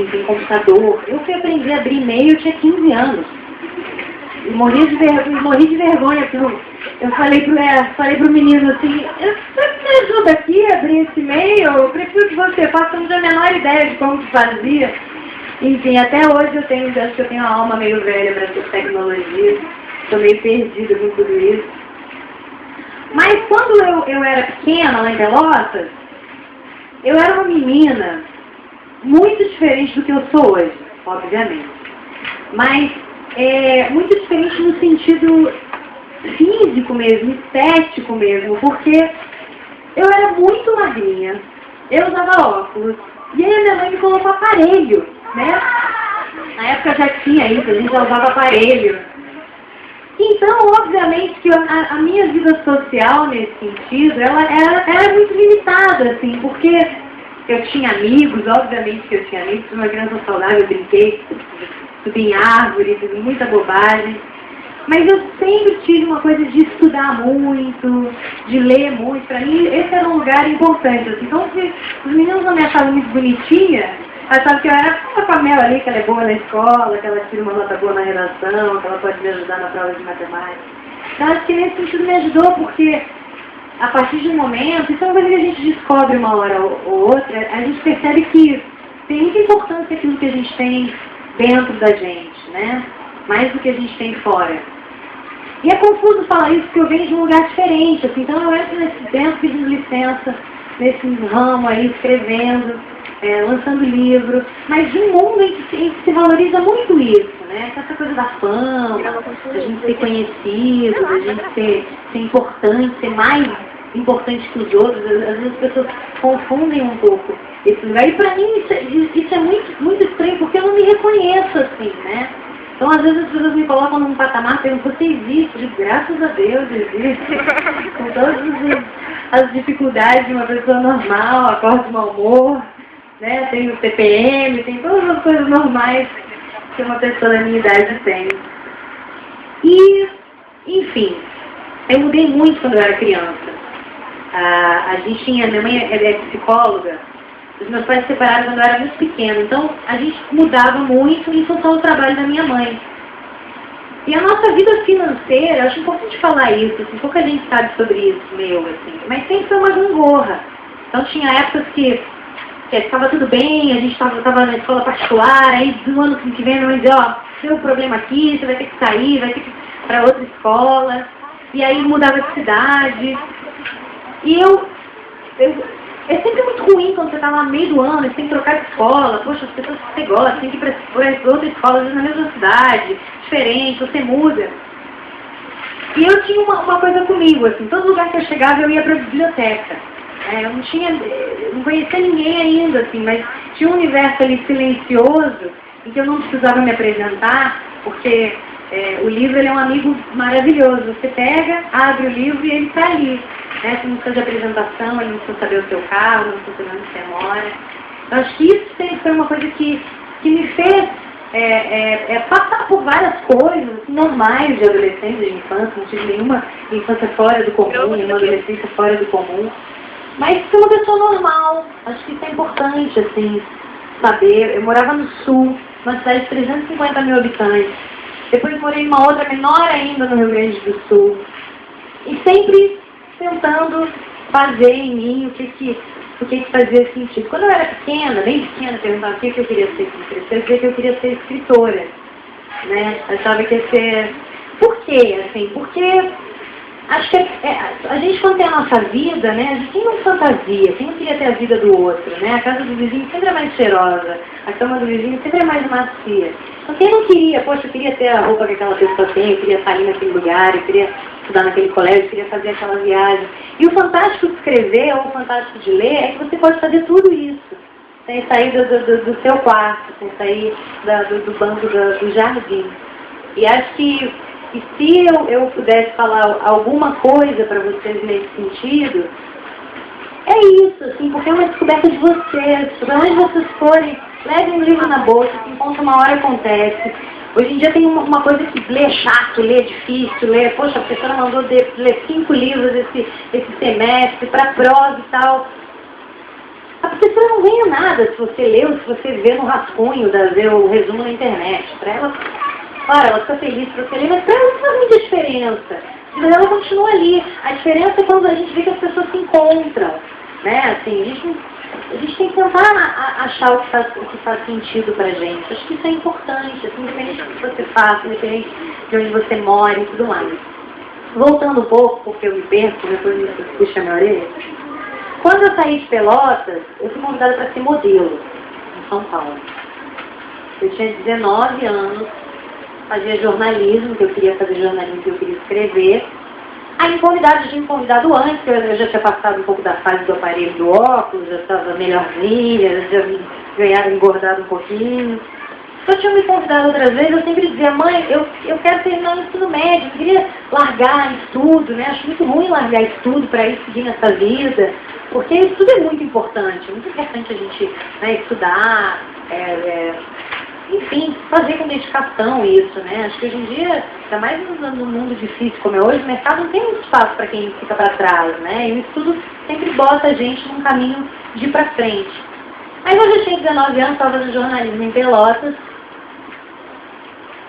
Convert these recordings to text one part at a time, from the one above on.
tem computador. Eu fui aprender a abrir e-mail, eu tinha 15 anos. E morri de vergonha, porque eu falei pro menino assim, você me ajuda aqui a abrir esse e-mail? Eu prefiro que você faça, eu não tenho a menor ideia de como que fazia. Enfim, até hoje acho que eu tenho uma alma meio velha para essa tecnologia. Estou meio perdida com tudo isso. Mas quando eu era pequena lá em Pelotas, eu era uma menina muito diferente do que eu sou hoje, obviamente. Mas muito diferente no sentido físico mesmo, estético mesmo, porque eu era muito magrinha, eu usava óculos, e aí a minha mãe me colocou aparelho, né? Na época já tinha isso, a gente já usava aparelho. Então, obviamente, que a minha vida social, nesse sentido, ela era muito limitada, assim, porque eu tinha amigos, obviamente que eu tinha amigos, fui uma criança saudável, eu brinquei, subi em árvore, fiz muita bobagem. Mas eu sempre tive uma coisa de estudar muito, de ler muito. Para mim, esse era um lugar importante, assim. Então, se os meninos não me achavam muito bonitinha, achavam que eu era a Pamela ali, que ela é boa na escola, que ela tira uma nota boa na redação, que ela pode me ajudar na prova de matemática. Então, acho que nesse sentido me ajudou, porque a partir de um momento, isso é uma coisa que a gente descobre uma hora ou outra, a gente percebe que tem muita importância aquilo que a gente tem dentro da gente, né? Mais do que a gente tem fora. E é confuso falar isso, porque eu venho de um lugar diferente, assim, então eu entro dentro pedindo licença, nesse ramo aí, escrevendo, lançando livro, mas de um mundo em que se valoriza muito isso, né? Essa coisa da fama, a gente ser conhecido, a gente ser importante, ser mais importante que os outros. Às vezes as pessoas confundem um pouco esse lugar. E para mim isso é muito, muito estranho, porque eu não me reconheço assim, né? Então, às vezes, as pessoas me colocam num patamar e perguntam, você existe? De graças a Deus, existe. Com todas as dificuldades de uma pessoa normal, acordo de mau humor, né? Tem o TPM, tem todas as coisas normais que uma pessoa da minha idade tem. E, enfim, eu mudei muito quando eu era criança. Minha mãe é psicóloga, os meus pais se separaram quando eu era muito pequena, então a gente mudava muito em função do trabalho da minha mãe. E a nossa vida financeira, acho importante falar isso, assim, pouca gente sabe sobre isso, assim, mas sempre foi uma gangorra. Então tinha épocas que estava tudo bem, a gente estava na escola particular, aí do ano que vem minha mãe dizia, ó, tem um problema aqui, você vai ter que sair, vai ter que ir para outra escola, e aí mudava de cidade. E é sempre muito ruim quando você está lá no meio do ano, você tem que trocar de escola, poxa, as pessoas que você gosta, tem que ir para outra escola, às vezes na mesma cidade, diferente, você muda. E eu tinha uma coisa comigo, assim, todo lugar que eu chegava eu ia para a biblioteca. Eu não conhecia ninguém ainda, assim, mas tinha um universo ali silencioso, em que eu não precisava me apresentar, porque o livro ele é um amigo maravilhoso. Você pega, abre o livro e ele está ali. Né? Você não precisa de apresentação, ele não precisa saber o seu carro, não precisa saber onde você mora. Então, acho que isso sempre foi uma coisa que me fez passar por várias coisas normais de adolescência, de infância. Não tive nenhuma infância fora do comum, nenhuma adolescência fora do comum. Mas ser uma pessoa normal. Acho que isso é importante, assim, saber. Eu morava no sul, uma cidade de 350 mil habitantes. Depois morei em uma outra menor ainda no Rio Grande do Sul. E sempre tentando fazer em mim o que fazia sentido. Quando eu era pequena, bem pequena, perguntava o que eu queria ser quando crescer, eu dizia que eu queria ser escritora. Né? Eu achava que ia ser... Por quê? Assim, porque acho que a gente, quando tem a nossa vida, né, a gente tem uma fantasia, quem não queria ter a vida do outro, né? A casa do vizinho sempre é mais cheirosa, a cama do vizinho sempre é mais macia. Então quem não queria, poxa, eu queria ter a roupa que aquela pessoa tem, eu queria sair naquele lugar, eu queria estudar naquele colégio, eu queria fazer aquela viagem. E o fantástico de escrever, ou o fantástico de ler, é que você pode fazer tudo isso, sem sair do seu quarto, sem sair do banco do jardim. E acho que se eu pudesse falar alguma coisa para vocês nesse sentido, é isso, assim, porque é uma descoberta de vocês. Para onde vocês forem, levem um livro na bolsa, que enquanto uma hora acontece. Hoje em dia tem uma coisa que ler é chato, ler é difícil, poxa, a professora mandou ler 5 livros esse semestre, para prosa e tal. A professora não ganha nada se você lê ou se você vê no rascunho, ver o resumo na internet. Para ela, claro, ela fica feliz se você ler, mas para ela não faz muita diferença. Mas ela continua ali. A diferença é quando a gente vê que as pessoas se encontram, né? Assim, a gente tem que tentar achar o que faz sentido pra gente. Acho que isso é importante, assim, independente do que você faça, independente de onde você mora e tudo mais. Voltando um pouco, porque eu me perco, depois me puxa a minha orelha. Quando eu saí de Pelotas, eu fui convidada para ser modelo em São Paulo. Eu tinha 19 anos, fazia jornalismo, que eu queria fazer jornalismo, que eu queria escrever. Aí me tinha me convidado antes, eu já tinha passado um pouco da fase do aparelho do óculos, já estava melhorzinha, já engordado um pouquinho. Eu tinha me convidado outras vezes, eu sempre dizia, mãe, eu quero terminar o ensino médio, eu queria largar estudo, né? Acho muito ruim largar estudo para ir seguir nessa vida, porque estudo é muito importante a gente, né, estudar, enfim, fazer com dedicação isso, né? Acho que hoje em dia, ainda mais no mundo difícil como é hoje, o mercado não tem muito espaço para quem fica para trás, né? E o estudo sempre bota a gente num caminho de ir para frente. Aí eu já tinha 19 anos, estava no jornalismo em Pelotas,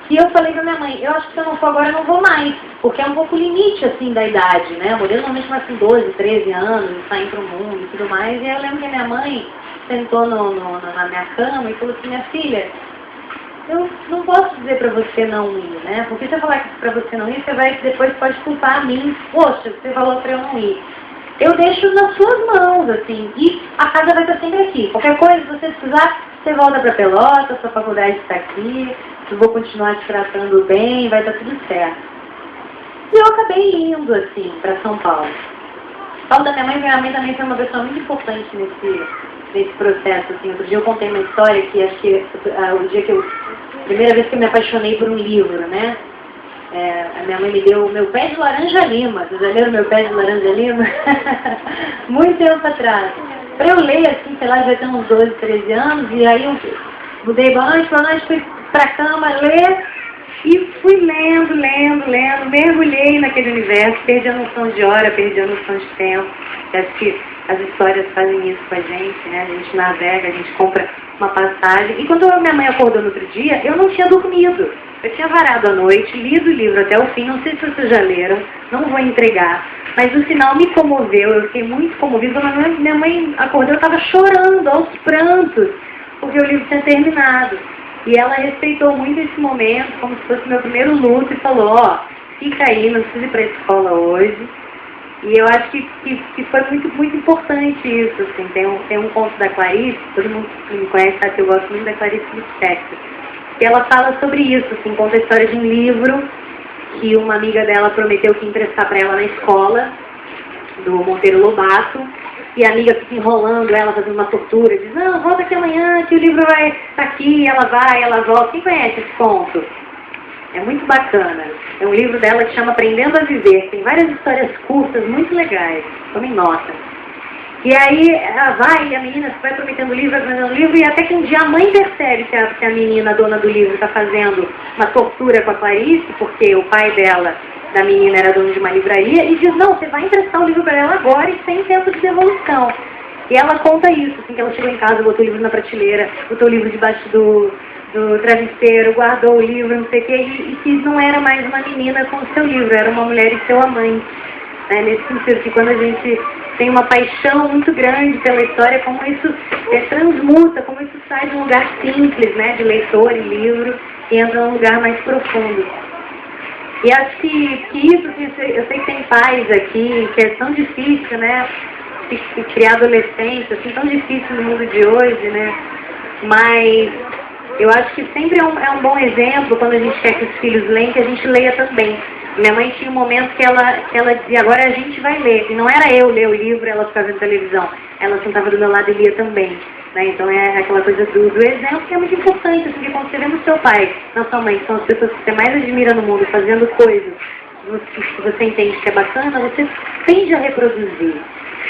e eu falei pra minha mãe, eu acho que se eu não for agora, eu não vou mais, porque é um pouco limite, assim, da idade, né? A mulher normalmente começa com 12, 13 anos, saem pro mundo e tudo mais, e eu lembro que a minha mãe sentou na minha cama e falou assim, minha filha, eu não posso dizer pra você não ir, né? Porque se eu falar pra você não ir, você vai depois pode culpar a mim. Poxa, você falou pra eu não ir. Eu deixo nas suas mãos, assim, e a casa vai estar sempre aqui. Qualquer coisa, se você precisar, você volta pra Pelotas, sua faculdade está aqui, eu vou continuar te tratando bem, vai estar tudo certo. E eu acabei indo, assim, pra São Paulo. Falo da minha mãe também foi uma pessoa muito importante nesse processo, assim. Outro dia eu contei uma história que acho que a primeira vez que eu me apaixonei por um livro, né? A minha mãe me deu o meu pé de laranja lima. Vocês já leram meu pé de laranja lima? Muito tempo atrás. Pra eu ler, assim, sei lá, já tem uns 12, 13 anos, e aí eu mudei boa noite, fui pra cama ler, e fui lendo, mergulhei naquele universo, perdi a noção de hora, perdi a noção de tempo. Acho que as histórias fazem isso com a gente, né? A gente navega, a gente compra uma passagem. E quando minha mãe acordou no outro dia, eu não tinha dormido. Eu tinha varado a noite, lido o livro até o fim, não sei se vocês já leram, não vou entregar. Mas o final me comoveu, eu fiquei muito comovida. Quando minha mãe acordou, eu estava chorando aos prantos, porque o livro tinha terminado. E ela respeitou muito esse momento, como se fosse meu primeiro luto, e falou, ó, fica aí, não precisa ir para a escola hoje. E eu acho que foi muito importante isso, assim. Tem um conto da Clarice, todo mundo que me conhece sabe que eu gosto muito da Clarice Lispector, que ela fala sobre isso, assim, conta a história de um livro que uma amiga dela prometeu que ia emprestar para ela na escola, do Monteiro Lobato, e a amiga fica enrolando ela, fazendo uma tortura, diz, não, volta aqui amanhã, que o livro vai estar aqui, ela vai, ela volta. Quem conhece esse conto? É muito bacana. É um livro dela que chama Aprendendo a Viver. Tem várias histórias curtas, muito legais. Tomem nota. E aí ela vai, e a menina vai prometendo livro, vai prometendo livro, e até que um dia a mãe percebe que a menina, a dona do livro, está fazendo uma tortura com a Clarice, porque o pai dela, da menina, era dono de uma livraria, e diz, não, você vai emprestar o livro para ela agora e sem tempo de devolução. E ela conta isso, assim, que ela chegou em casa, botou o livro na prateleira, botou o livro debaixo do travesseiro, guardou o livro, não sei o quê, e que não era mais uma menina com o seu livro, era uma mulher e seu amante. Né? Nesse sentido, que quando a gente tem uma paixão muito grande pela história, como isso transmuta, como isso sai de um lugar simples, né, de leitor e livro, e entra num lugar mais profundo. E acho que isso, eu sei que tem pais aqui, que é tão difícil, né, criar adolescente, assim, tão difícil no mundo de hoje, né, mas eu acho que sempre é um bom exemplo, quando a gente quer que os filhos leiam, que a gente leia também. Minha mãe tinha um momento que ela dizia, agora a gente vai ler. E não era eu ler o livro, ela ficava vendo televisão. Ela sentava do meu lado e lia também. Né? Então é aquela coisa do exemplo que é muito importante. Assim, porque quando você vê no seu pai, na sua mãe, que são as pessoas que você mais admira no mundo, fazendo coisas que você entende que é bacana, você tende a reproduzir.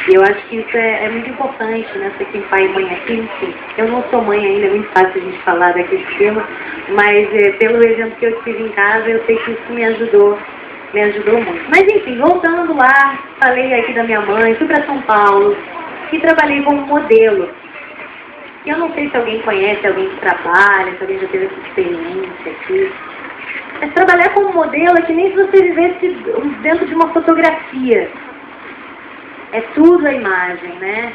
E eu acho que isso é muito importante, né? Você tem pai e mãe aqui, enfim. Eu não sou mãe ainda, é muito fácil a gente falar daquele tema, mas pelo exemplo que eu tive em casa, eu sei que isso me ajudou muito. Mas enfim, voltando lá, falei aqui da minha mãe, fui para São Paulo, e trabalhei como modelo. E eu não sei se alguém conhece, alguém que trabalha, se alguém já teve essa experiência aqui. Mas trabalhar como modelo é que nem se você vivesse dentro de uma fotografia. É tudo a imagem, né?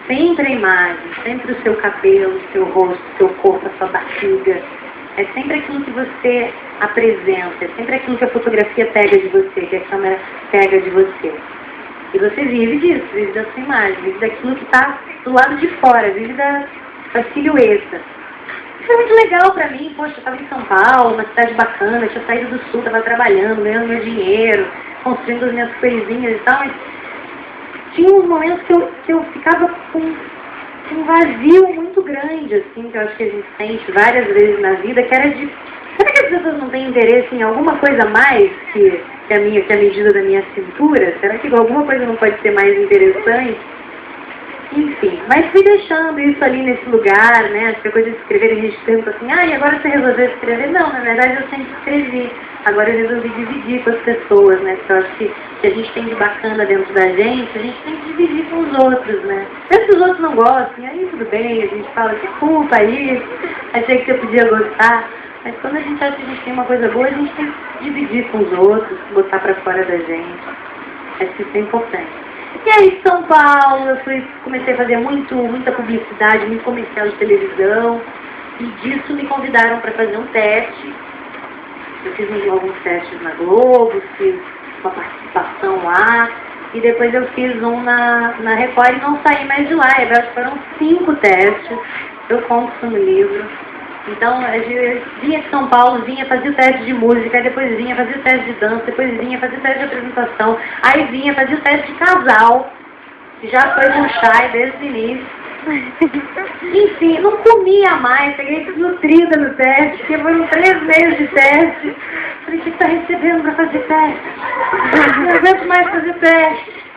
Sempre a imagem, sempre o seu cabelo, o seu rosto, o seu corpo, a sua barriga. É sempre aquilo que você apresenta, é sempre aquilo que a fotografia pega de você, que a câmera pega de você. E você vive disso, vive da sua imagem, vive daquilo que está do lado de fora, vive da silhueta. Isso é muito legal pra mim, poxa, eu estava em São Paulo, uma cidade bacana, tinha saído do sul, estava trabalhando, ganhando meu dinheiro, construindo as minhas coisinhas e tal, mas tinha uns momentos que eu ficava com um vazio muito grande, assim, que eu acho que a gente sente várias vezes na vida, que era de... Será que as pessoas não têm interesse em alguma coisa a mais que a medida da minha cintura? Será que alguma coisa não pode ser mais interessante? Enfim, mas fui deixando isso ali nesse lugar, né? Acho que a coisa de escrever, a gente pergunta assim, e agora você resolveu escrever? Não, na verdade eu sempre escrevi. Agora eu resolvi dividir com as pessoas, né? Porque eu acho que a gente tem de bacana dentro da gente, a gente tem que dividir com os outros, né? Se os outros não gostam, aí tudo bem, a gente fala, que culpa isso, achei que você podia gostar. Mas quando a gente acha que a gente tem uma coisa boa, a gente tem que dividir com os outros, botar pra fora da gente. Acho que isso é importante. E aí, em São Paulo, eu comecei a fazer muita publicidade, muito comercial de televisão, e disso me convidaram para fazer um teste. Eu fiz alguns testes na Globo, fiz uma participação lá, e depois eu fiz um na Record e não saí mais de lá. Eu acho que foram 5 testes, eu conto isso no livro. Então, eu vinha de São Paulo, vinha fazer o teste de música, depois vinha fazer o teste de dança, depois vinha fazer o teste de apresentação, aí vinha fazer o teste de casal, que já foi com o Chay desde o início. Enfim, não comia mais, peguei desnutrida no teste, porque foram 3 meses de teste. Falei, o que está recebendo para fazer teste? Não aguento mais fazer teste.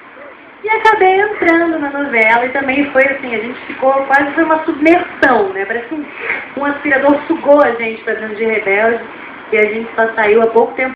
E acabei entrando na novela e também foi assim, a gente ficou, quase foi uma submersão, né? Parece que um aspirador sugou a gente para dentro de Rebelde e a gente só saiu há pouco tempo